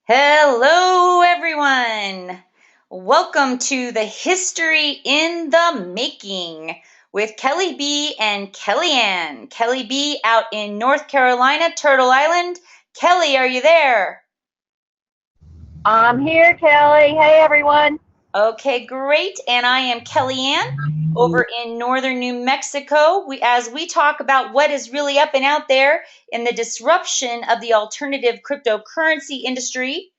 Hello, everyone. Welcome to the History in the Making with Kelly B and Kellyanne. Kelly B out in North Carolina, Turtle Island. Kelly, are you there? I'm here, Kelly. Hey, everyone. Okay, great. And I am Kellyanne over in northern New Mexico. As we talk about what is really up and out there in the disruption of the alternative cryptocurrency industry,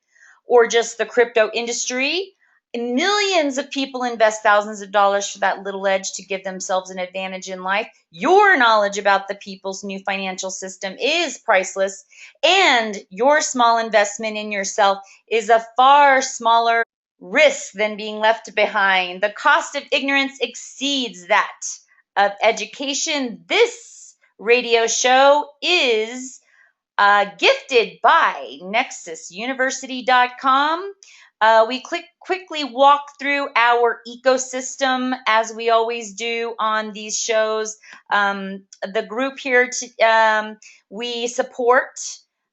or just the crypto industry. Millions of people invest thousands of dollars for that little edge to give themselves an advantage in life. Your knowledge about the people's new financial system is priceless, and your small investment in yourself is a far smaller risk than being left behind. The cost of ignorance exceeds that of education. This radio show is gifted by nexusuniversity.com. We quickly walk through our ecosystem as we always do on these shows. The group here, we support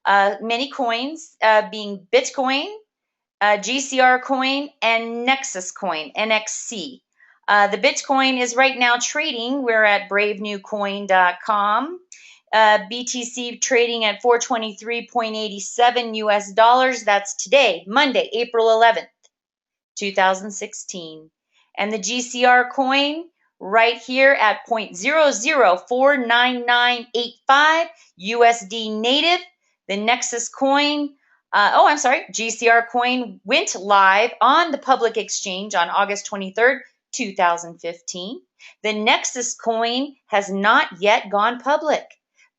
many coins, being Bitcoin, GCR coin, and Nexus coin, NXC. The Bitcoin is right now trading. We're at bravenewcoin.com. BTC trading at 423.87 US dollars. That's today, Monday, April 11th, 2016. And the GCR coin right here at 0.00499985 USD native. The Nexus coin, GCR coin went live on the public exchange on August 23rd, 2015. The Nexus coin has not yet gone public,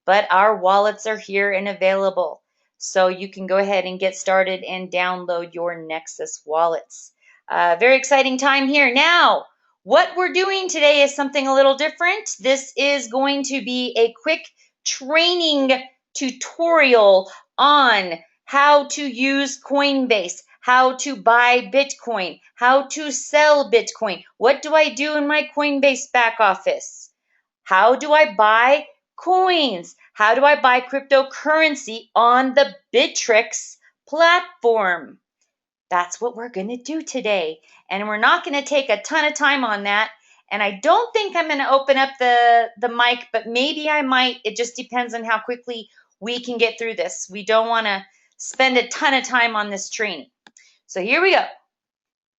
but our wallets are here and available. So you can go ahead and get started and download your Nexus wallets. Very exciting time here. Now, what we're doing today is something a little different. This is going to be a quick training tutorial on how to use Coinbase, how to buy Bitcoin, how to sell Bitcoin. What do I do in my Coinbase back office? How do I buy coins? How do I buy cryptocurrency on the Bittrex platform? That's what we're going to do today. And we're not going to take a ton of time on that. And I don't think I'm going to open up the mic, but maybe I might. It just depends on how quickly we can get through this. We don't want to spend a ton of time on this training. So here we go.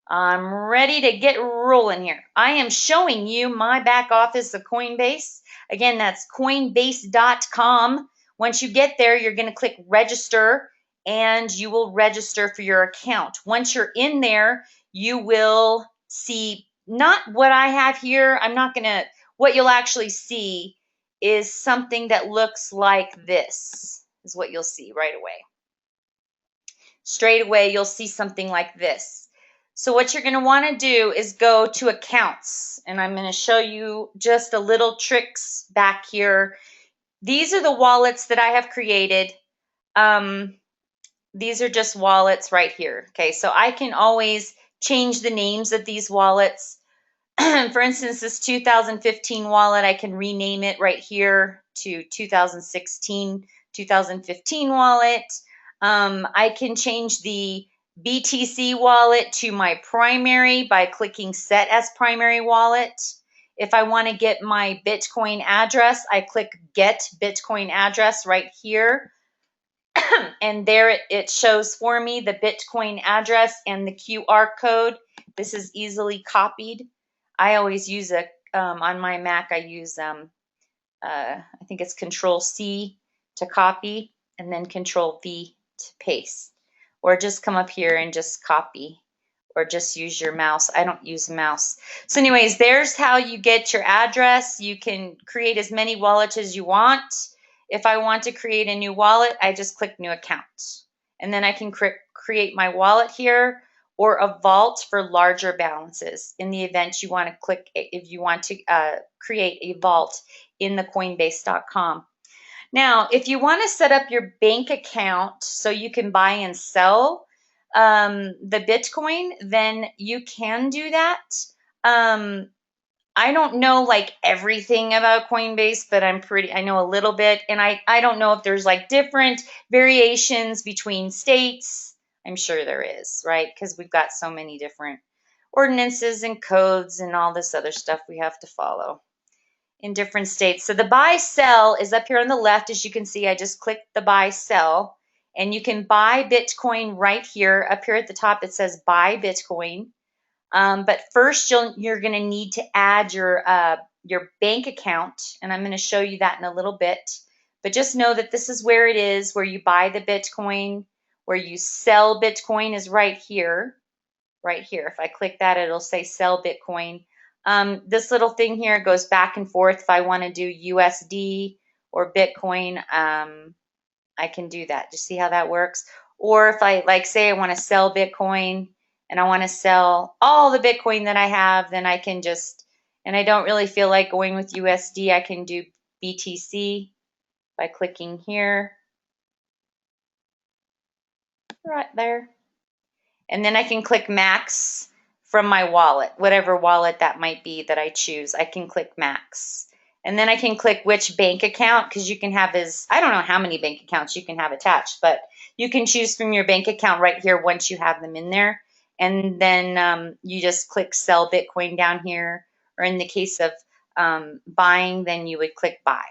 I'm ready to get rolling here. I am showing you my back office of Coinbase. Again, that's coinbase.com. Once you get there, you're going to click register and you will register for your account. Once you're in there, you will see not what I have here. What you'll actually see is something that looks like this, is what you'll see right away. Straight away, you'll see something like this. So what you're going to want to do is go to accounts, and I'm going to show you just a little tricks back here. These are the wallets that I have created. These are just wallets right here. Okay, so I can always change the names of these wallets. For instance, this 2015 wallet, I can rename it right here to 2015 wallet. I can change the BTC wallet to my primary by clicking Set as Primary Wallet. If I want to get my Bitcoin address, I click Get Bitcoin Address right here. And there it shows for me the Bitcoin address and the QR code. This is easily copied. I always use on my Mac, I use, I think it's Control C to copy and then Control V to paste. Or just come up here and just copy, or just use your mouse. I don't use mouse. So anyways, there's how you get your address. You can create as many wallets as you want. If I want to create a new wallet, I just click New Account. And then I can create my wallet here, or a vault for larger balances in the event you want to click, if you want to create a vault in the Coinbase.com. Now, if you want to set up your bank account so you can buy and sell the Bitcoin, then you can do that. I don't know like everything about Coinbase, but I know a little bit. And I don't know if there's like different variations between states. I'm sure there is, right? Because we've got so many different ordinances and codes and all this other stuff we have to follow in different states. So the buy sell is up here on the left. As you can see, I just clicked the buy sell, and you can buy Bitcoin right here. Up here at the top, it says buy Bitcoin. But first, you're going to need to add your bank account, and I'm going to show you that in a little bit. But just know that this is where it is, where you buy the Bitcoin, where you sell Bitcoin is right here. Right here. If I click that, it'll say sell Bitcoin. This little thing here goes back and forth. If I want to do USD or Bitcoin, I can do that. Just see how that works. Or if I, like, say I want to sell Bitcoin and I want to sell all the Bitcoin that I have, then I can just, and I don't really feel like going with USD, I can do BTC by clicking here, right there. And then I can click max from my wallet, whatever wallet that might be that I choose. I can click max. And then I can click which bank account, because you can have I don't know how many bank accounts you can have attached, but you can choose from your bank account right here once you have them in there. And then you just click sell Bitcoin down here, or in the case of buying, then you would click buy.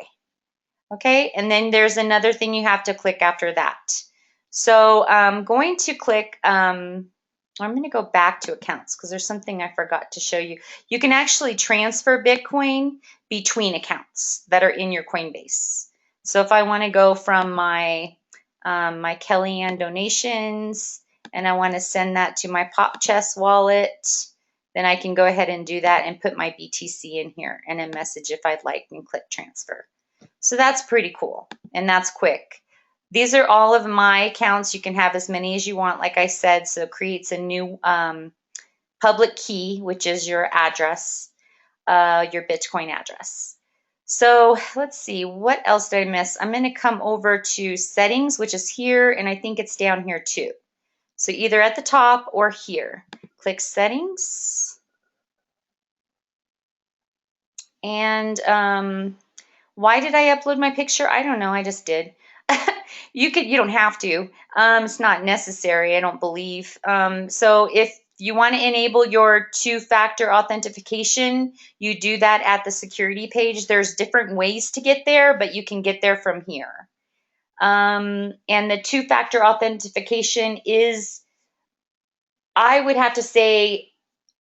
Okay, and then there's another thing you have to click after that. So I'm going to click, I'm going to go back to accounts because there's something I forgot to show you. You can actually transfer Bitcoin between accounts that are in your Coinbase. So if I want to go from my Kellyanne donations and I want to send that to my Pop Chess wallet, then I can go ahead and do that and put my BTC in here and a message if I'd like and click transfer. So that's pretty cool, and that's quick. These are all of my accounts. You can have as many as you want, like I said, so it creates a new public key, which is your address, your Bitcoin address. So let's see, what else did I miss? I'm going to come over to settings, which is here, and I think it's down here too. So either at the top or here. Click settings. And why did I upload my picture? I don't know. I just did. You don't have to. It's not necessary, I don't believe. So if you want to enable your two-factor authentication, you do that at the security page. There's different ways to get there, but you can get there from here. And the two-factor authentication is, I would have to say,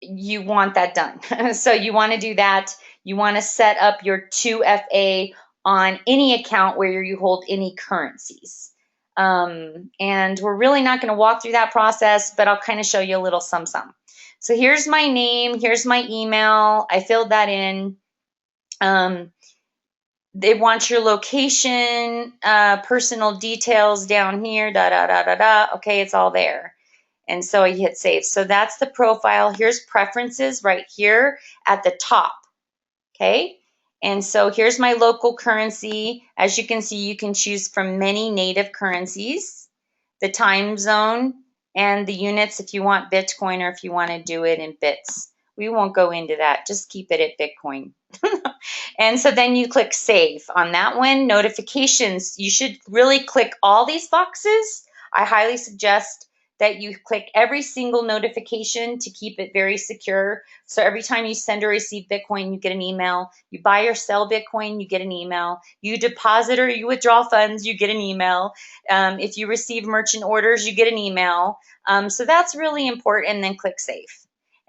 you want that done. So you want to do that. You want to set up your 2FA on any account where you hold any currencies. And we're really not going to walk through that process, but I'll kind of show you a little some. So here's my name, here's my email. I filled that in. They want your location, personal details down here, Okay, it's all there. And so I hit save. So that's the profile. Here's preferences right here at the top. Okay. And so here's my local currency. As you can see, you can choose from many native currencies, the time zone, and the units if you want Bitcoin or if you want to do it in bits. We won't go into that. Just keep it at Bitcoin. And so then you click save on that one. Notifications, you should really click all these boxes. I highly suggest that you click every single notification to keep it very secure. So every time you send or receive Bitcoin, you get an email. You buy or sell Bitcoin, you get an email. You deposit or you withdraw funds, you get an email. If you receive merchant orders, you get an email. So that's really important. And then click save.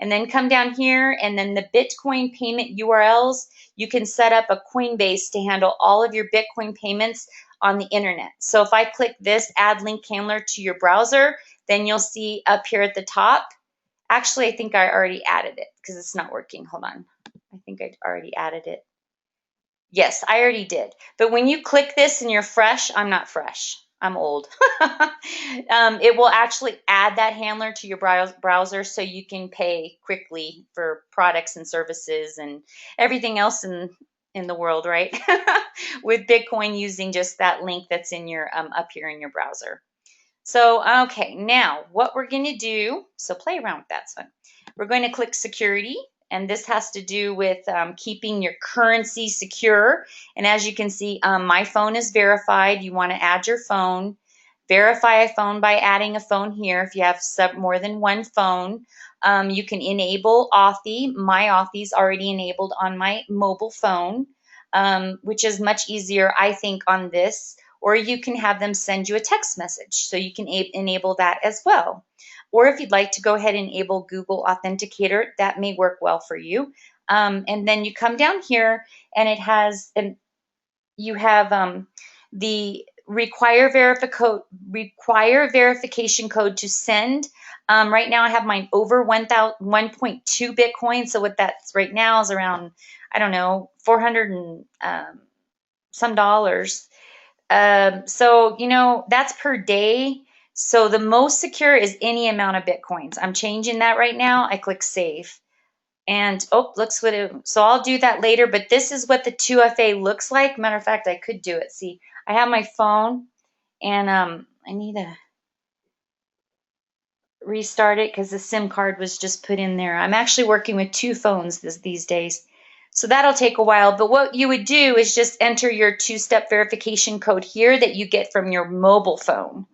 And then come down here, and then the Bitcoin payment URLs, you can set up a Coinbase to handle all of your Bitcoin payments on the internet. So if I click this add link handler to your browser, then you'll see up here at the top. Actually, I think I already added it because it's not working. Hold on. I think I already added it. Yes, I already did. But when you click this and you're fresh, I'm not fresh. I'm old. It will actually add that handler to your browser so you can pay quickly for products and services and everything else in the world, right? With Bitcoin using just that link that's in your up here in your browser. So, okay, now what we're going to do, so play around with that. So we're going to click security, and this has to do with keeping your currency secure. And as you can see, my phone is verified. You want to add your phone. verify a phone by adding a phone here. If you have more than one phone, you can enable Authy. My Authy is already enabled on my mobile phone, which is much easier, I think, on this. Or you can have them send you a text message, so you can enable that as well. Or if you'd like to go ahead and enable Google Authenticator, that may work well for you. And then you come down here, and it has, and you have the require verification code to send. Right now I have mine over 1.2 Bitcoin. So what that's right now is around, I don't know, 400 and some dollars. So, that's per day. So the most secure is any amount of Bitcoins. I'm changing that right now. I click save. And looks what it, so I'll do that later, but this is what the 2FA looks like. Matter of fact, I could do it. See, I have my phone, and I need to restart it because the SIM card was just put in there. I'm actually working with two phones these days, so that'll take a while. But what you would do is just enter your two-step verification code here that you get from your mobile phone.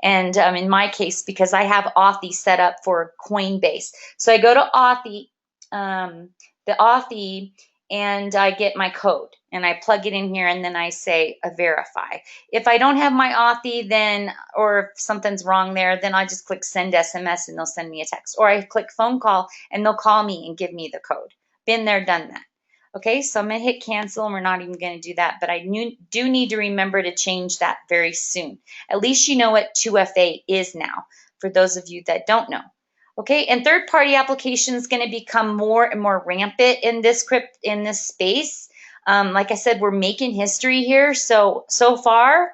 And in my case, because I have Authy set up for Coinbase, so I go to Authy, the Authy, and I get my code and I plug it in here, and then I say verify. If I don't have my Authy, then, or if something's wrong there, then I just click send SMS and they'll send me a text. Or I click phone call and they'll call me and give me the code. Been there, done that. Okay, so I'm going to hit cancel, and we're not even going to do that, but I do need to remember to change that very soon. At least you know what 2FA is now, for those of you that don't know. Okay, and third-party application is going to become more and more rampant in this space. Like I said, we're making history here. So far,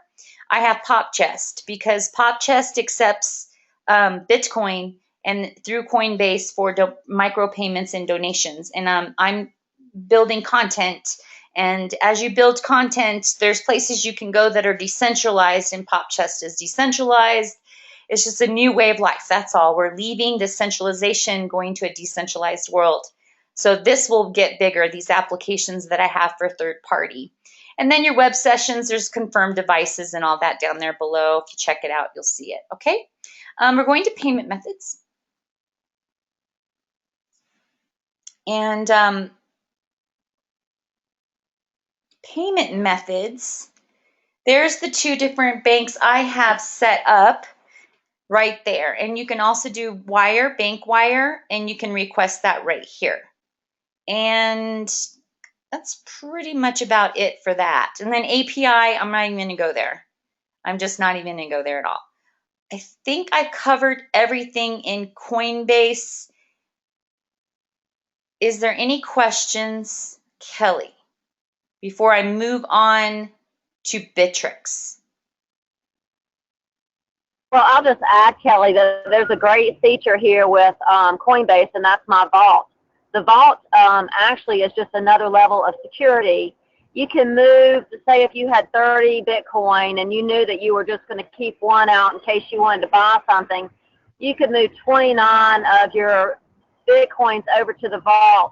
I have PopChest, because PopChest accepts Bitcoin and through Coinbase for micropayments and donations. And I'm building content. And as you build content, there's places you can go that are decentralized, and PopChest is decentralized. It's just a new way of life. That's all. We're leaving the centralization, going to a decentralized world. So this will get bigger, these applications that I have for third party. And then your web sessions, there's confirmed devices and all that down there below. If you check it out, you'll see it. Okay. We're going to payment methods. And payment methods, there's the two different banks I have set up right there. And you can also do wire, bank wire, and you can request that right here. And that's pretty much about it for that. And then API, I'm not even going to go there. I'm just not even going to go there at all. I think I covered everything in Coinbase. Is there any questions, Kelly, before I move on to Bittrex? Well, I'll just add, Kelly, that there's a great feature here with Coinbase, and that's my vault. The vault actually is just another level of security. You can move, say if you had 30 Bitcoin and you knew that you were just going to keep one out in case you wanted to buy something, you could move 29 of your Bitcoins over to the vault,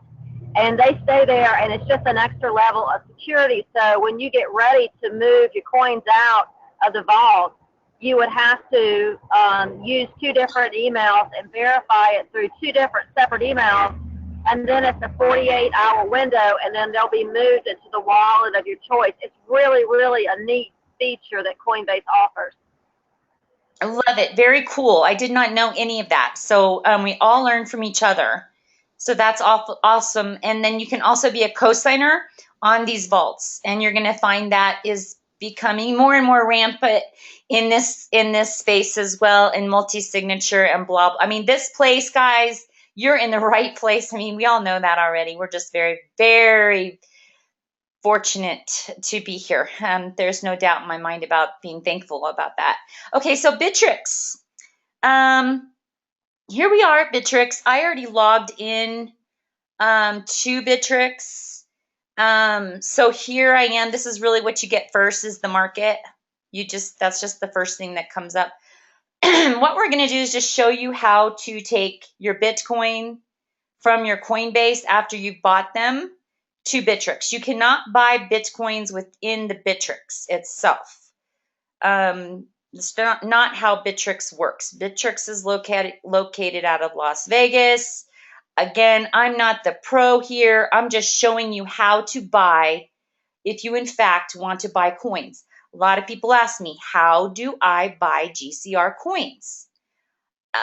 and they stay there, and it's just an extra level of security. So when you get ready to move your coins out of the vault, you would have to use two different emails and verify it through two different separate emails, and then it's a 48-hour window, and then they'll be moved into the wallet of your choice. It's really, really a neat feature that Coinbase offers. I love it. Very cool. I did not know any of that. So we all learn from each other. So that's awesome. And then you can also be a co-signer on these vaults, and you're going to find that is becoming more and more rampant in this space as well, in multi-signature and blah, blah. I mean, this place, guys, you're in the right place. I mean, we all know that already. We're just very, very fortunate to be here. There's no doubt in my mind about being thankful about that. Okay, so Bittrex. Here we are at Bittrex. I already logged in to Bittrex. So here I am. This is really what you get first, is the market. That's just the first thing that comes up. What we're going to do is just show you how to take your Bitcoin from your Coinbase after you've bought them to Bittrex. You cannot buy Bitcoins within the Bittrex itself. It's not how Bittrex works. Bittrex is located out of Las Vegas. Again, I'm not the pro here. I'm just showing you how to buy if you in fact want to buy coins. A lot of people ask me, how do I buy GCR coins?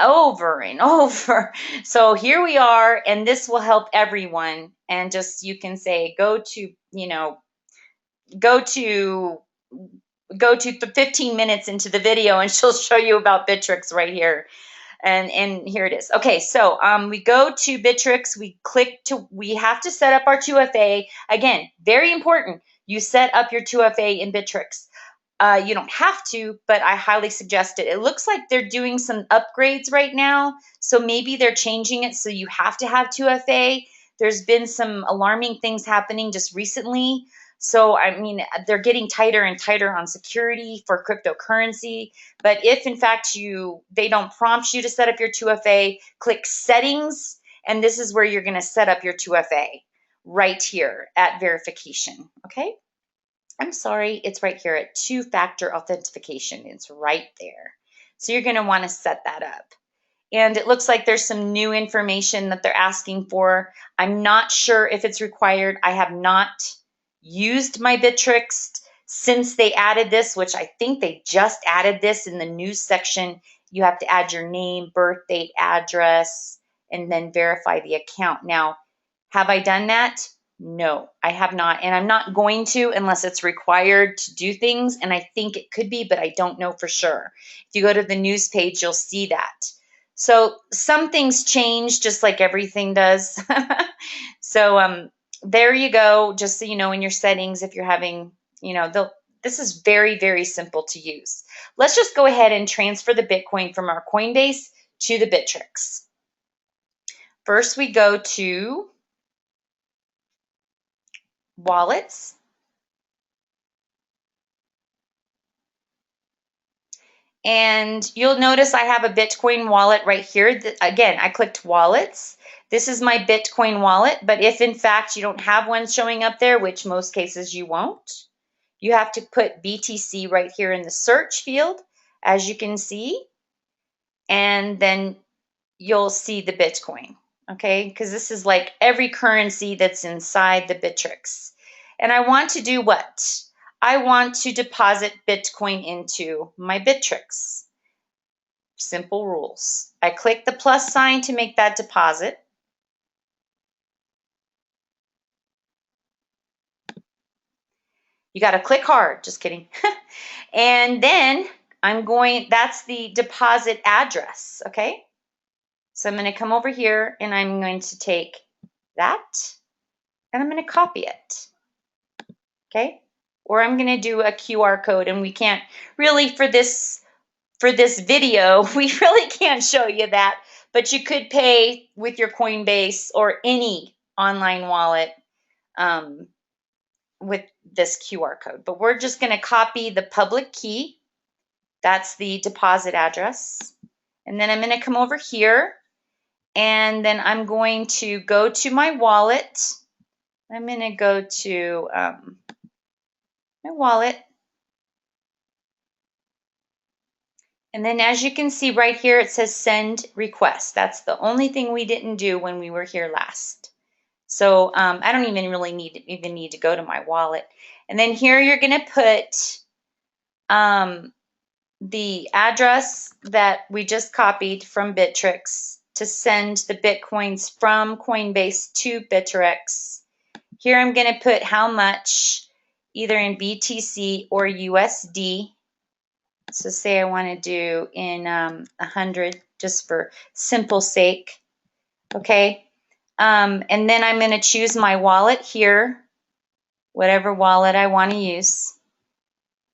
Over and over. So here we are, and this will help everyone. And just you can say, go to, go to 15 minutes into the video and she'll show you about Bittrex right here. And here it is. Okay, so we go to Bittrex, we have to set up our 2FA. Again, very important. You set up your 2FA in Bittrex. You don't have to, but I highly suggest it. It looks like they're doing some upgrades right now, so maybe they're changing it so you have to have 2FA. There's been some alarming things happening just recently. So, I mean, they're getting tighter and tighter on security for cryptocurrency. But if, in fact, they don't prompt you to set up your 2FA, click Settings, and this is where you're going to set up your 2FA right here at verification, okay? I'm sorry, it's right here at two-factor authentication. It's right there. So you're going to want to set that up. And it looks like there's some new information that they're asking for. I'm not sure if it's required. I have not used my Bittrex since they added this, which I think they just added this in the news section. You have to add your name, birth date, address, and then verify the account. Now, have I done that? No, I have not. And I'm not going to unless it's required to do things. And I think it could be, but I don't know for sure. If you go to the news page, you'll see that. So some things change just like everything does. So there you go. Just so you know, in your settings, if you're having, this is very, very simple to use. Let's just go ahead and transfer the Bitcoin from our Coinbase to the Bittrex. First, we go to Wallets. And you'll notice I have a Bitcoin wallet right here. Again, I clicked Wallets. This is my Bitcoin wallet, but if in fact you don't have one showing up there, which most cases you won't, you have to put BTC right here in the search field, as you can see, and then you'll see the Bitcoin, okay? Because this is like every currency that's inside the Bittrex. And I want to do what? I want to deposit Bitcoin into my Bittrex. Simple rules. I click the plus sign to make that deposit. You got to click hard, just kidding. And then that's the deposit address, okay? So I'm going to come over here and I'm going to take that and I'm going to copy it, okay? Or I'm going to do a QR code, and we can't really, for this video, we really can't show you that, but you could pay with your Coinbase or any online wallet with this QR code. But we're just going to copy the public key. That's the deposit address. And then I'm going to come over here, and then I'm going to go to my wallet. I'm going to go to my wallet. And then as you can see right here, it says send request. That's the only thing we didn't do when we were here last. So I don't even really need to go to my wallet. And then here you're going to put the address that we just copied from Bittrex to send the Bitcoins from Coinbase to Bittrex. Here I'm going to put how much, either in BTC or USD. So say I want to do in 100, just for simple sake. Okay. And then I'm going to choose my wallet here, whatever wallet I want to use.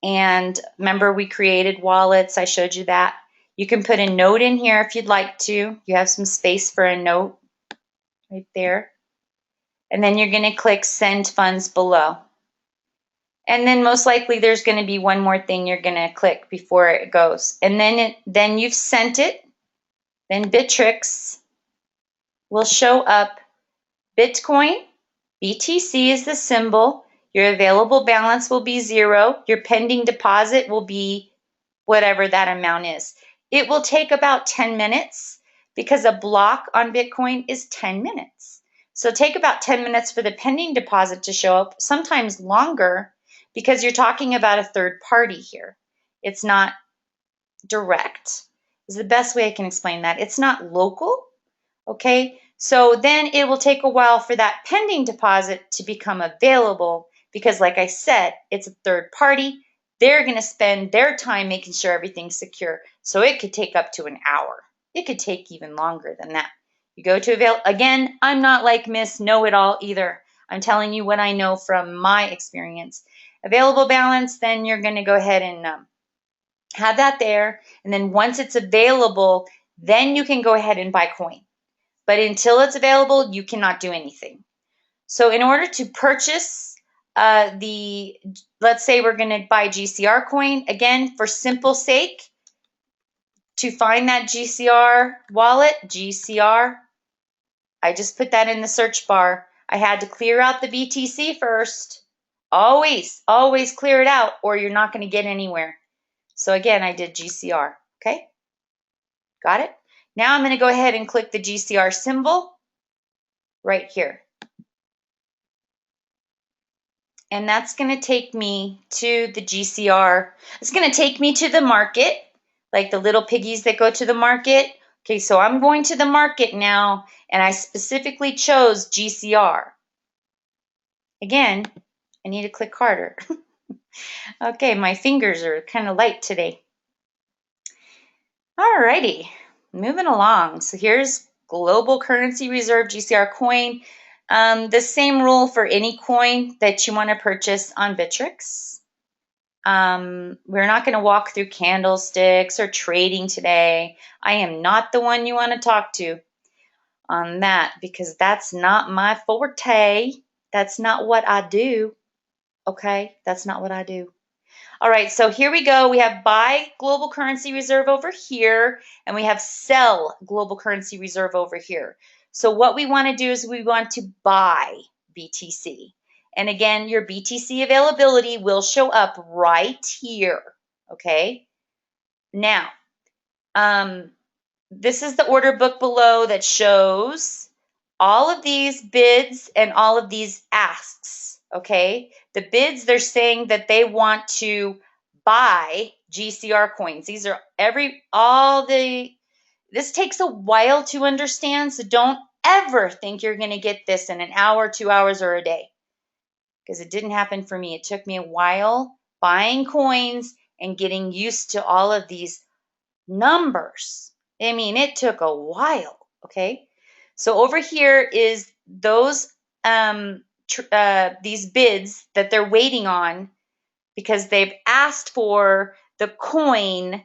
And remember, we created wallets. I showed you that. You can put a note in here if you'd like to. You have some space for a note right there. And then you're going to click send funds below. And then most likely there's going to be one more thing you're going to click before it goes. And then you've sent it. Then Bittrex will show up Bitcoin. BTC is the symbol. Your available balance will be 0. Your pending deposit will be whatever that amount is. It will take about 10 minutes because a block on Bitcoin is 10 minutes. So take about 10 minutes for the pending deposit to show up, sometimes longer, because you're talking about a third party here. It's not direct, is the best way I can explain that. It's not local, okay? So then it will take a while for that pending deposit to become available because, like I said, it's a third party. They're going to spend their time making sure everything's secure. So it could take up to an hour. It could take even longer than that. You go to avail. Again, I'm not like Miss Know-It-All either. I'm telling you what I know from my experience. Available balance, then you're going to go ahead and have that there. And then once it's available, then you can go ahead and buy coin. But until it's available, you cannot do anything. So in order to purchase let's say we're going to buy GCR coin, again, for simple sake, to find that GCR wallet, GCR, I just put that in the search bar. I had to clear out the BTC first. Always, always clear it out or you're not going to get anywhere. So again, I did GCR, okay? Got it? Now I'm going to go ahead and click the GCR symbol right here. And that's going to take me to the GCR. It's going to take me to the market, like the little piggies that go to the market. Okay, so I'm going to the market now, and I specifically chose GCR. Again, I need to click harder. Okay, my fingers are kind of light today. Alrighty, moving along. So here's Global Currency Reserve GCR coin. The same rule for any coin that you want to purchase on Bittrex. We're not going to walk through candlesticks or trading today. I am not the one you want to talk to on that because that's not my forte. That's not what I do. Okay, that's not what I do. All right, so here we go. We have buy global currency reserve over here, and we have sell global currency reserve over here. So what we want to do is we want to buy BTC. And again, your BTC availability will show up right here, okay? Now, this is the order book below that shows all of these bids and all of these asks, okay? The bids, they're saying that they want to buy GCR coins. These are this takes a while to understand, so don't ever think you're going to get this in an hour, 2 hours, or a day, because it didn't happen for me. It took me a while buying coins and getting used to all of these numbers. I mean, it took a while, okay? So over here is those these bids that they're waiting on because they've asked for the coin.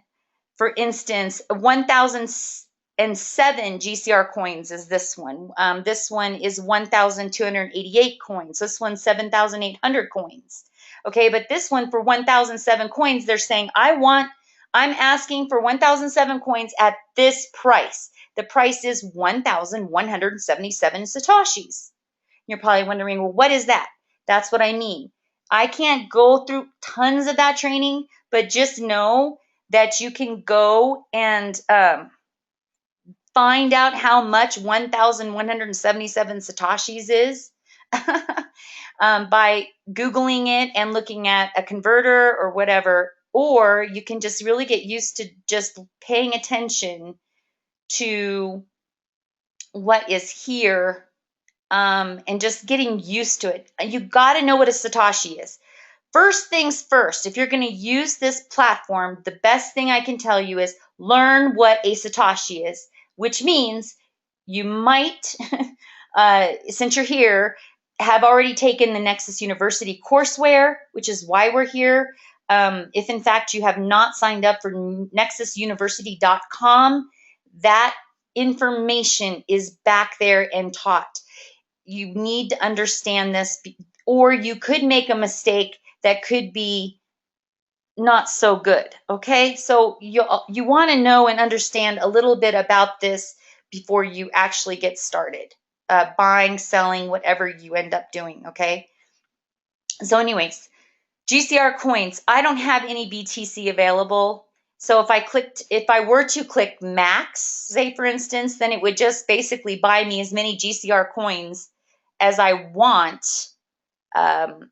For instance, 1,007 GCR coins is this one. This one is 1,288 coins. This one's 7,800 coins. Okay, but this one for 1,007 coins, they're saying, I'm asking for 1,007 coins at this price. The price is 1,177 Satoshis. You're probably wondering, well, what is that? That's what I mean. I can't go through tons of that training, but just know that you can go and find out how much 1,177 Satoshis is by Googling it and looking at a converter or whatever. Or you can just really get used to just paying attention to what is here and just getting used to it. You got to know what a Satoshi is. First things first, if you're going to use this platform, the best thing I can tell you is learn what a Satoshi is, which means you might, since you're here, have already taken the Nexus University courseware, which is why we're here. If in fact you have not signed up for nexusuniversity.com, that information is back there and taught. You need to understand this, or you could make a mistake that could be not so good, okay? So you want to know and understand a little bit about this before you actually get started, buying, selling, whatever you end up doing, okay? So anyways, GCR coins, I don't have any BTC available, So if I were to click max, say for instance, then it would just basically buy me as many GCR coins as I want, um,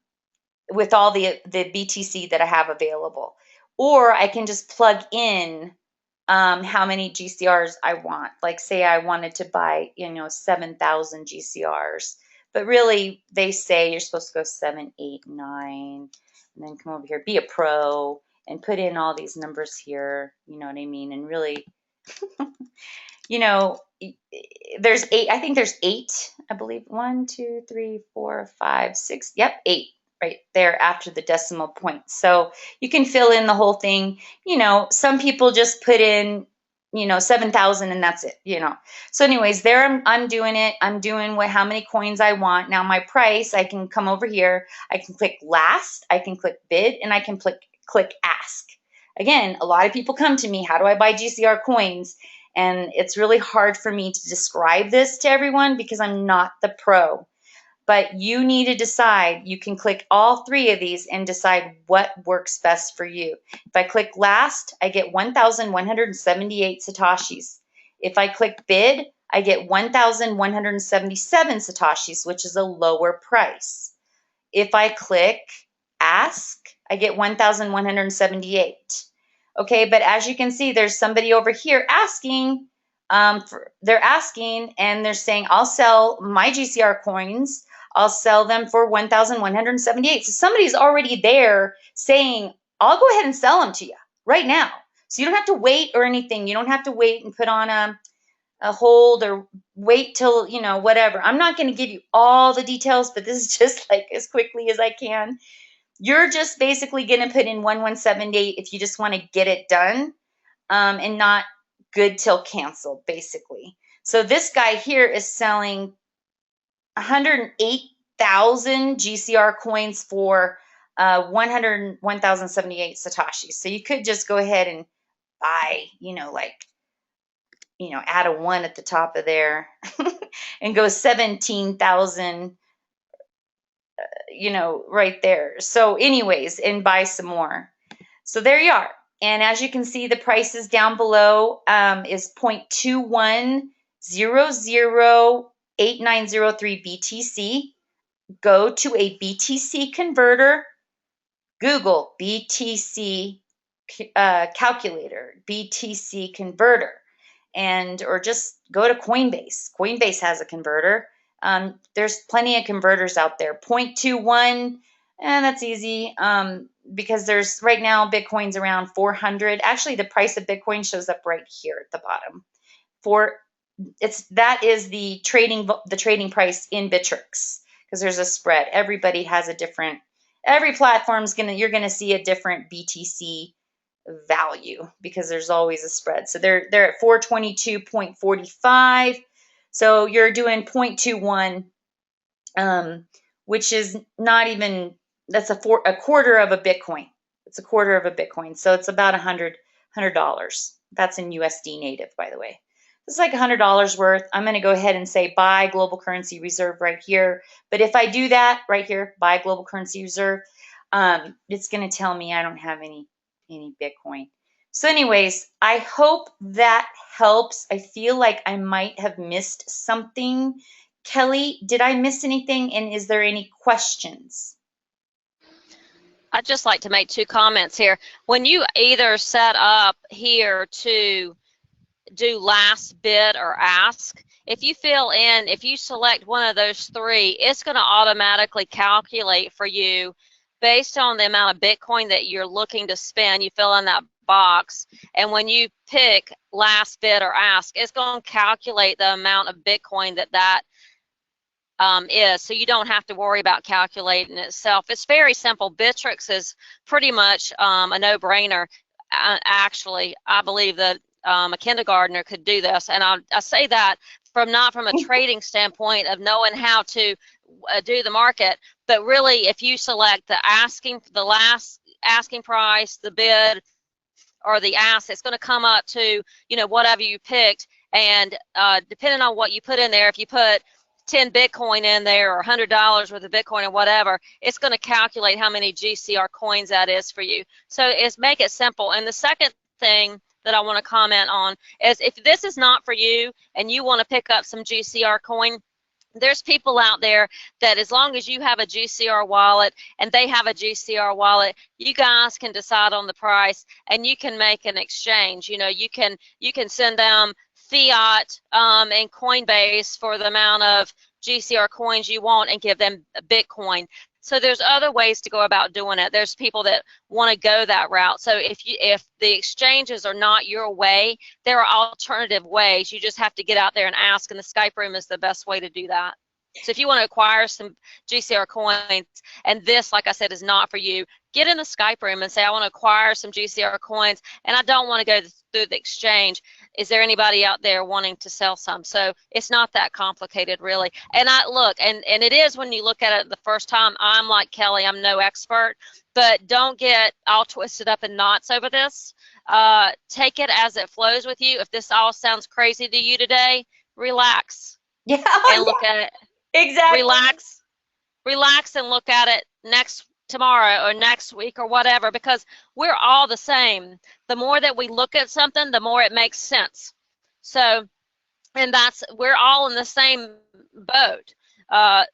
with all the BTC that I have available. Or I can just plug in how many GCRs I want. Like say I wanted to buy, 7,000 GCRs, but really they say you're supposed to go 7, 8, 9, and then come over here, be a pro, and put in all these numbers here. You know what I mean? And really, you know, there's 8. I think there's 8. I believe 1, 2, 3, 4, 5, 6. Yep, 8 right there after the decimal point. So you can fill in the whole thing. Some people just put in, 7,000 and that's it. So anyways, there I'm doing it. I'm doing how many coins I want. Now my price, I can come over here. I can click last. I can click bid, and I can click ask. Again, a lot of people come to me, how do I buy GCR coins? And it's really hard for me to describe this to everyone because I'm not the pro. But you need to decide. You can click all 3 of these and decide what works best for you. If I click last, I get 1,178 Satoshis. If I click bid, I get 1,177 Satoshis, which is a lower price. If I click ask, I get 1,178. Okay, but as you can see, there's somebody over here asking. They're asking and they're saying, I'll sell my GCR coins. I'll sell them for 1,178. So somebody's already there saying, I'll go ahead and sell them to you right now. So you don't have to wait or anything. You don't have to wait and put on a hold or wait till, whatever. I'm not going to give you all the details, but this is just like as quickly as I can. You're just basically going to put in 1178 if you just want to get it done, and not good till canceled, basically. So this guy here is selling 108,000 GCR coins for 1,078 Satoshis. So you could just go ahead and buy, add a 1 at the top of there and go 17,000, right there. So anyways, and buy some more. So there you are. And as you can see, the prices down below is 0.21008903 BTC. Go to a BTC converter. Google BTC calculator, BTC converter, or just go to Coinbase. Coinbase has a converter. There's plenty of converters out there. 0.21, and that's easy. Because there's right now Bitcoin's around 400. Actually, the price of Bitcoin shows up right here at the bottom. That is the trading price in Bittrex, because there's a spread. Everybody has every platform's you're gonna see a different BTC value because there's always a spread. So they're at 422.45. So you're doing 0.21, which is not even. That's a quarter of a Bitcoin. It's a quarter of a Bitcoin. So it's about $100. That's in USD native, by the way. It's like $100 worth. I'm going to go ahead and say buy global currency reserve right here. But if I do that right here, buy global currency reserve, it's going to tell me I don't have any Bitcoin. So anyways, I hope that helps. I feel like I might have missed something. Kelly, did I miss anything? And is there any questions? I'd just like to make 2 comments here. When you either set up here to do last bid or ask, if you select one of those 3, it's going to automatically calculate for you based on the amount of Bitcoin that you're looking to spend. You fill in that box, and when you pick last bid or ask, it's going to calculate the amount of Bitcoin that is, so you don't have to worry about calculating itself. It's very simple. Bittrex is pretty much a no-brainer. Actually, I believe that a kindergartner could do this, and I say that not from a trading standpoint of knowing how to do the market, but really if you select the last asking price, the bid, or the ask, it's going to come up to whatever you picked, and depending on what you put in there, if you put 10 Bitcoin in there or $100 worth of Bitcoin or whatever, it's going to calculate how many GCR coins that is for you. So make it simple. And the second thing that I want to comment on is if this is not for you and you want to pick up some GCR coin, there's people out there that as long as you have a GCR wallet and they have a GCR wallet, you guys can decide on the price and you can make an exchange. You know, you can send them fiat and Coinbase for the amount of GCR coins you want and give them Bitcoin. So there's other ways to go about doing it. There's people that want to go that route. So if the exchanges are not your way, there are alternative ways. You just have to get out there and ask, and the Skype room is the best way to do that. So if you want to acquire some GCR coins, and this, like I said, is not for you, get in the Skype room and say, I want to acquire some GCR coins, and I don't want to go through the exchange. Is there anybody out there wanting to sell some? So it's not that complicated, really. And and it is when you look at it the first time. I'm like Kelly, I'm no expert, but don't get all twisted up in knots over this. Take it as it flows with you. If this all sounds crazy to you today, relax. Yeah. And look at it. Exactly. Relax and look at it tomorrow or next week or whatever, because we're all the same. The more that we look at something, the more it makes sense. So, and we're all in the same boat.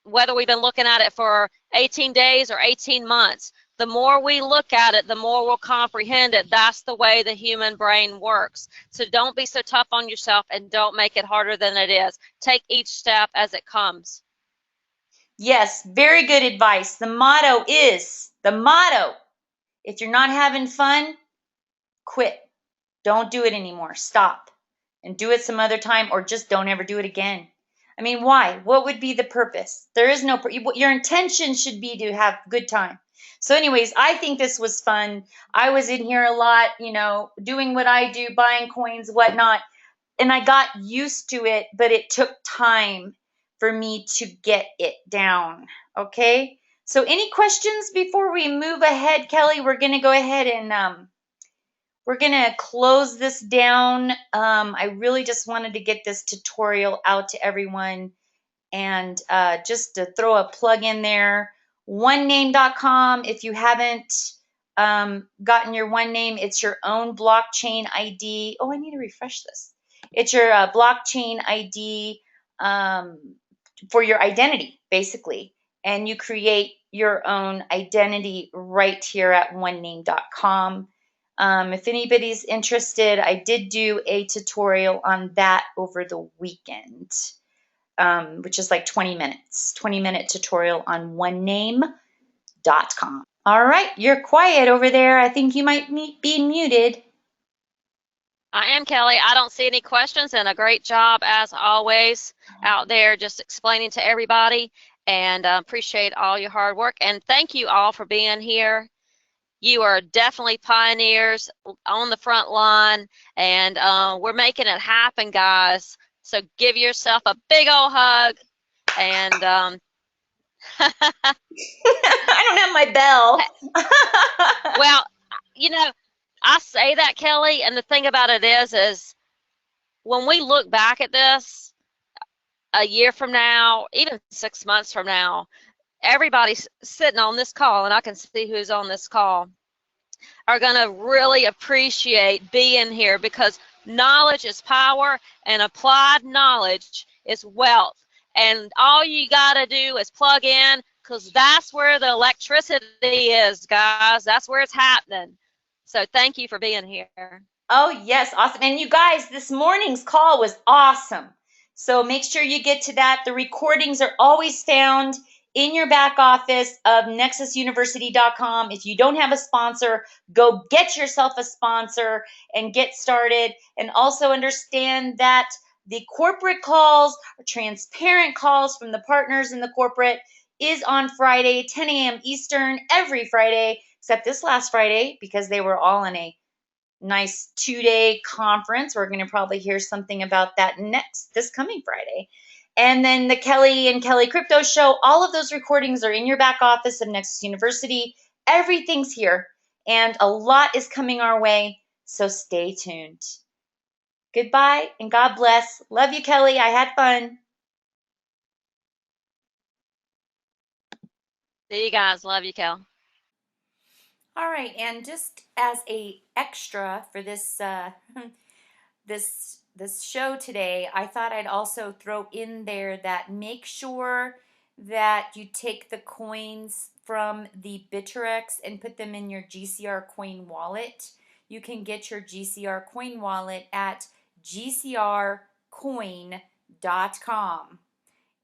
Whether we've been looking at it for 18 days or 18 months, the more we look at it, the more we'll comprehend it. That's the way the human brain works. So don't be so tough on yourself and don't make it harder than it is. Take each step as it comes. Yes, very good advice. The motto, if you're not having fun, quit. Don't do it anymore. Stop and do it some other time, or just don't ever do it again. I mean, why? What would be the purpose? There is no, your intention should be to have good time. So anyways, I think this was fun. I was in here a lot, doing what I do, buying coins, whatnot, and I got used to it, but it took time for me to get it down. Okay. So any questions before we move ahead, Kelly? We're going to go ahead and we're going to close this down. I really just wanted to get this tutorial out to everyone, and just to throw a plug in there, onename.com. If you haven't gotten your one name, it's your own blockchain ID. Oh, I need to refresh this. It's your blockchain ID for your identity, basically. And you create your own identity right here at onename.com. If anybody's interested, I did do a tutorial on that over the weekend, which is like 20-minute tutorial on onename.com. All right, you're quiet over there. I think you might be muted. I am, Kelly. I don't see any questions, and a great job as always out there just explaining to everybody, and appreciate all your hard work, and thank you all for being here. You are definitely pioneers on the front line, and we're making it happen, guys. So give yourself a big old hug, and I don't have my bell. Well, I say that, Kelly, and the thing about it is when we look back at this a year from now, even 6 months from now, everybody's sitting on this call, and I can see who's on this call, are going to really appreciate being here, because knowledge is power and applied knowledge is wealth. And all you got to do is plug in, because that's where the electricity is, guys. That's where it's happening. So thank you for being here. Oh, yes. Awesome. And you guys, this morning's call was awesome. So make sure you get to that. The recordings are always found in your back office of nexusuniversity.com. If you don't have a sponsor, go get yourself a sponsor and get started. And also understand that the corporate calls, or transparent calls from the partners in the corporate, is on Friday, 10 a.m. Eastern, every Friday, except this last Friday, because they were all in a nice 2-day conference. We're going to probably hear something about that this coming Friday. And then the Kelly and Kelly Crypto Show, all of those recordings are in your back office of Nexus University. Everything's here, and a lot is coming our way, so stay tuned. Goodbye, and God bless. Love you, Kelly. I had fun. See you guys. Love you, Kel. All right, and just as a extra for this this show today, I thought I'd also throw in there that make sure that you take the coins from the Bittrex and put them in your GCR coin wallet. You can get your GCR coin wallet at gcrcoin.com.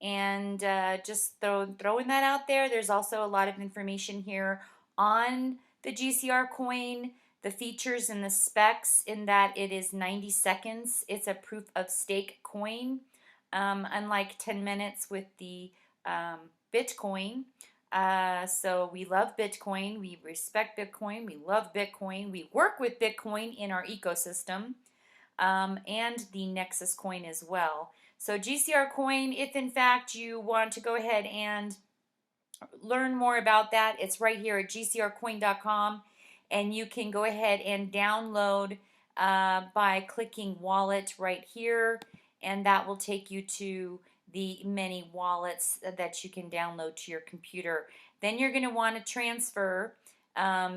And just throwing that out there. There's also a lot of information here on the GCR coin, the features and the specs, in that it is 90 seconds. It's a proof of stake coin, unlike 10 minutes with the Bitcoin. So we love Bitcoin, we respect Bitcoin, we love Bitcoin, we work with Bitcoin in our ecosystem, and the Nexus coin as well. So GCR coin, if in fact you want to go ahead and learn more about that, it's right here at gcrcoin.com, and you can go ahead and download by clicking wallet right here, and that will take you to the many wallets that you can download to your computer. Then you're going to want to transfer.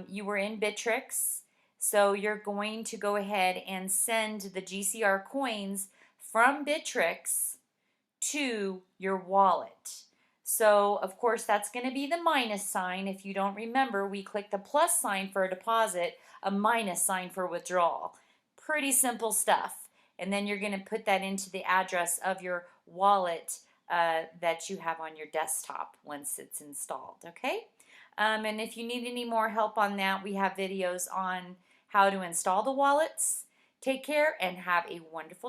You were in Bittrex, so you're going to go ahead and send the GCR coins from Bittrex to your wallet. So, of course, that's going to be the minus sign. If you don't remember, we click the plus sign for a deposit, a minus sign for withdrawal. Pretty simple stuff. And then you're going to put that into the address of your wallet that you have on your desktop once it's installed, okay? And if you need any more help on that, we have videos on how to install the wallets. Take care and have a wonderful day.